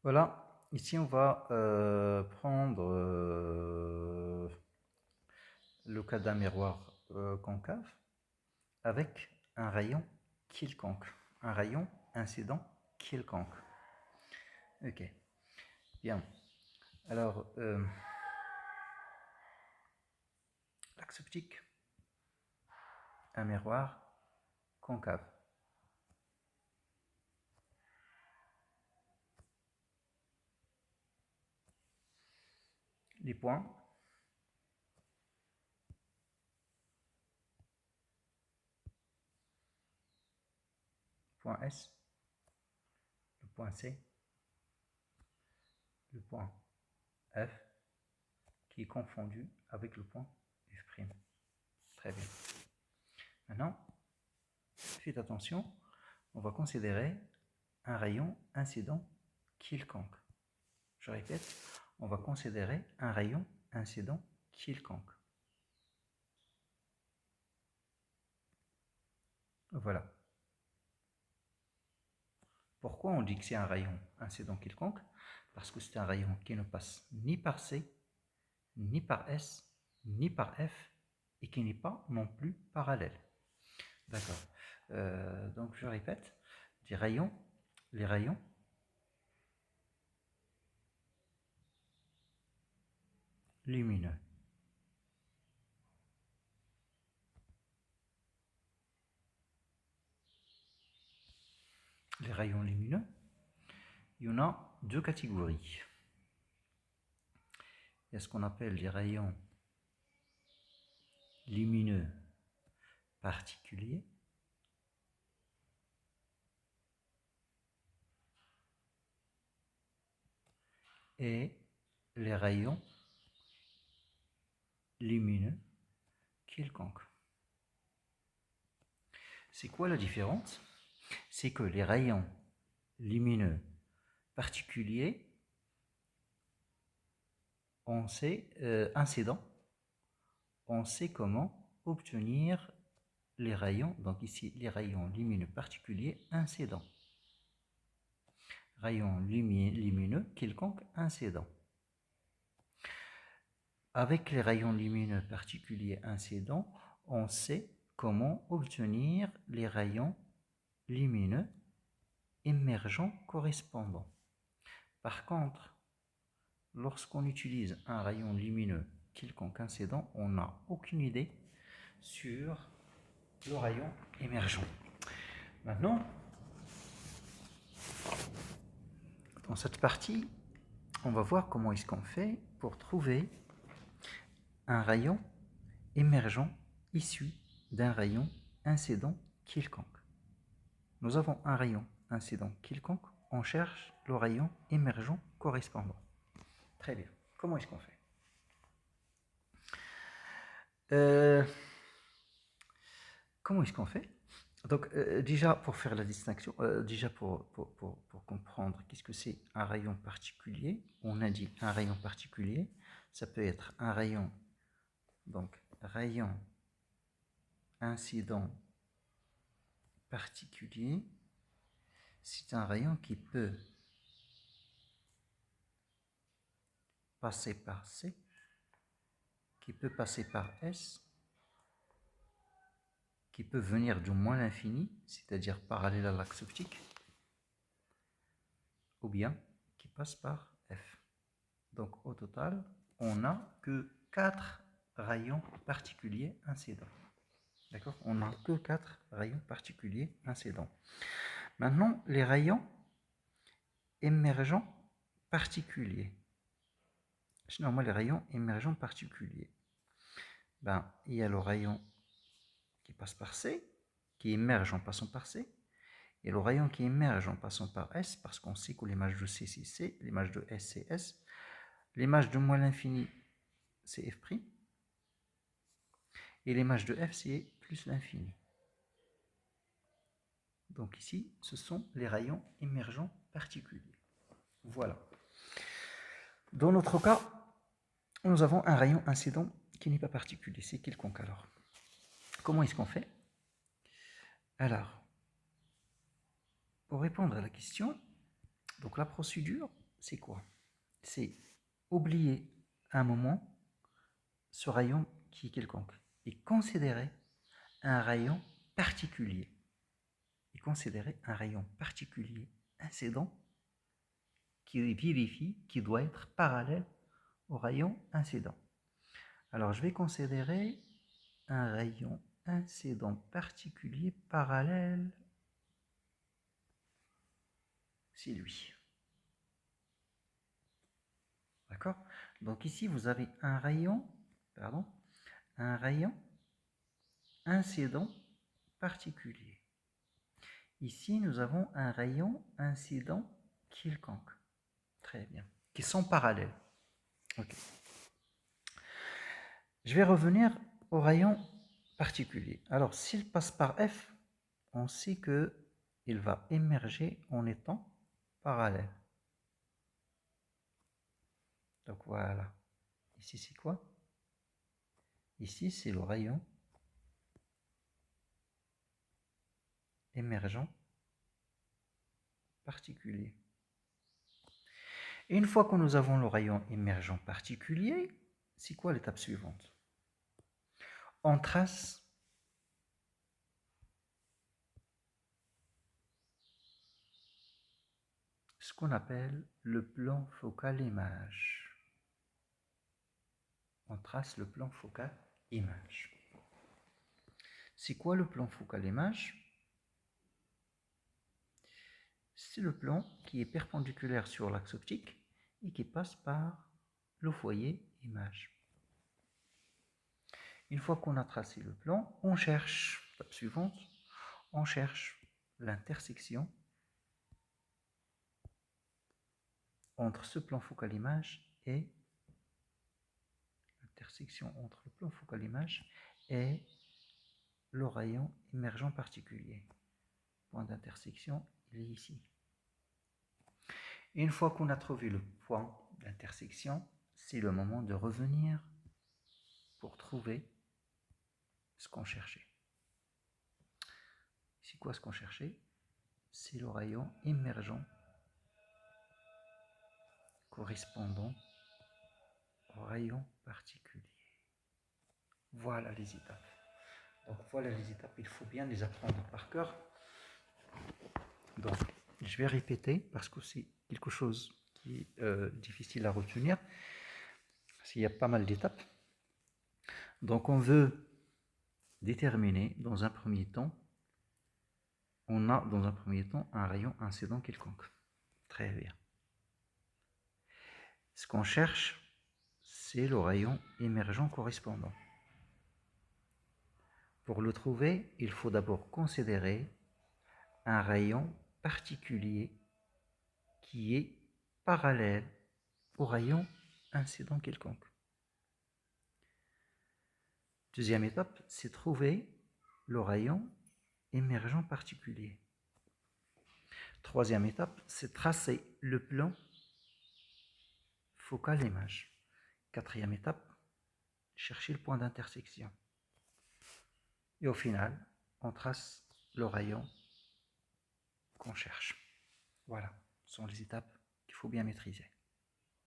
Voilà, ici on va prendre le cas d'un miroir concave avec un rayon quelconque, un rayon incident quelconque. Ok, bien. Alors, l'axe optique, un miroir concave. Les points, point S, le point C, le point F, qui est confondu avec le point F'. Très bien. Maintenant, faites attention, on va considérer un rayon incident quelconque. Je répète, on va considérer un rayon incident quelconque. Voilà. Pourquoi on dit que c'est un rayon incident quelconque? Parce que c'est un rayon qui ne passe ni par C, ni par S, ni par F, et qui n'est pas non plus parallèle. D'accord. Donc je répète, les rayons lumineux. Les rayons lumineux, il y en a deux catégories. Il y a ce qu'on appelle les rayons lumineux particuliers et les rayons lumineux quelconques. C'est quoi la différence? C'est que les rayons lumineux particuliers, on sait, incidents, on sait comment obtenir les rayons, donc ici les rayons lumineux particuliers incidents. Rayons lumineux quelconques incidents. Avec les rayons lumineux particuliers incidents, on sait comment obtenir les rayons lumineux émergents correspondants. Par contre, lorsqu'on utilise un rayon lumineux quelconque incident, on n'a aucune idée sur le rayon émergent. Maintenant, dans cette partie, on va voir comment est-ce qu'on fait pour trouver un rayon émergent issu d'un rayon incident quelconque. Nous avons un rayon incident quelconque, on cherche le rayon émergent correspondant. Très bien. Comment est-ce qu'on fait? Comment est-ce qu'on fait? Donc, déjà, pour faire la distinction, déjà pour comprendre qu'est-ce que c'est un rayon particulier, on a dit un rayon particulier, ça peut être un rayon, donc rayon incident particulier, c'est un rayon qui peut passer par C, qui peut passer par S, qui peut venir du moins l'infini, c'est-à-dire parallèle à l'axe optique, ou bien qui passe par F. Donc au total, on n'a que 4 rayons particuliers incidents. D'accord? On n'a que 4 rayons particuliers incidents. Maintenant, les rayons émergents particuliers. Sinon, les rayons émergents particuliers. Ben, il y a le rayon qui passe par C, qui émerge en passant par C, et le rayon qui émerge en passant par S, parce qu'on sait que l'image de C, c'est C, l'image de S, c'est S, l'image de moins l'infini, c'est F', et l'image de F, c'est plus l'infini. Donc ici, ce sont les rayons émergents particuliers. Voilà. Dans notre cas, nous avons un rayon incident qui n'est pas particulier, c'est quelconque alors. Comment est-ce qu'on fait? Alors, pour répondre à la question, donc la procédure, c'est quoi? C'est oublier un moment ce rayon qui est quelconque et considérer un rayon particulier. Et considérer un rayon particulier incident qui vérifie qui doit être parallèle au rayon incident. Alors je vais considérer un rayon incident particulier parallèle, c'est lui. D'accord? Donc ici vous avez un rayon incident particulier. Ici nous avons un rayon incident quelconque. Très bien. Qui sont parallèles. Ok. Je vais revenir au rayon particulier. Alors, s'il passe par F, on sait qu'il va émerger en étant parallèle. Donc voilà. Ici, c'est quoi? Ici, c'est le rayon émergent particulier. Et une fois que nous avons le rayon émergent particulier, c'est quoi l'étape suivante? On trace ce qu'on appelle le plan focal image. On trace le plan focal image. C'est quoi le plan focal image? C'est le plan qui est perpendiculaire sur l'axe optique et qui passe par le foyer image. Une fois qu'on a tracé le plan, on cherche, étape suivante, on cherche l'intersection entre ce plan focal image et le rayon émergent particulier. Point d'intersection, il est ici. Une fois qu'on a trouvé le point d'intersection, c'est le moment de revenir pour trouver ce qu'on cherchait. C'est quoi ce qu'on cherchait? C'est le rayon émergent correspondant au rayon particulier. Voilà les étapes. Donc voilà les étapes, il faut bien les apprendre par cœur. Donc je vais répéter parce que c'est quelque chose qui est difficile à retenir. Parce qu'il y a pas mal d'étapes. Donc on veut déterminer dans un premier temps, on a dans un premier temps un rayon incident quelconque. Très bien. Ce qu'on cherche, c'est le rayon émergent correspondant. Pour le trouver, il faut d'abord considérer un rayon particulier qui est parallèle au rayon incident quelconque. Deuxième étape, c'est trouver le rayon émergent particulier. Troisième étape, c'est tracer le plan focal image. Quatrième étape, chercher le point d'intersection. Et au final, on trace le rayon qu'on cherche. Voilà, ce sont les étapes qu'il faut bien maîtriser.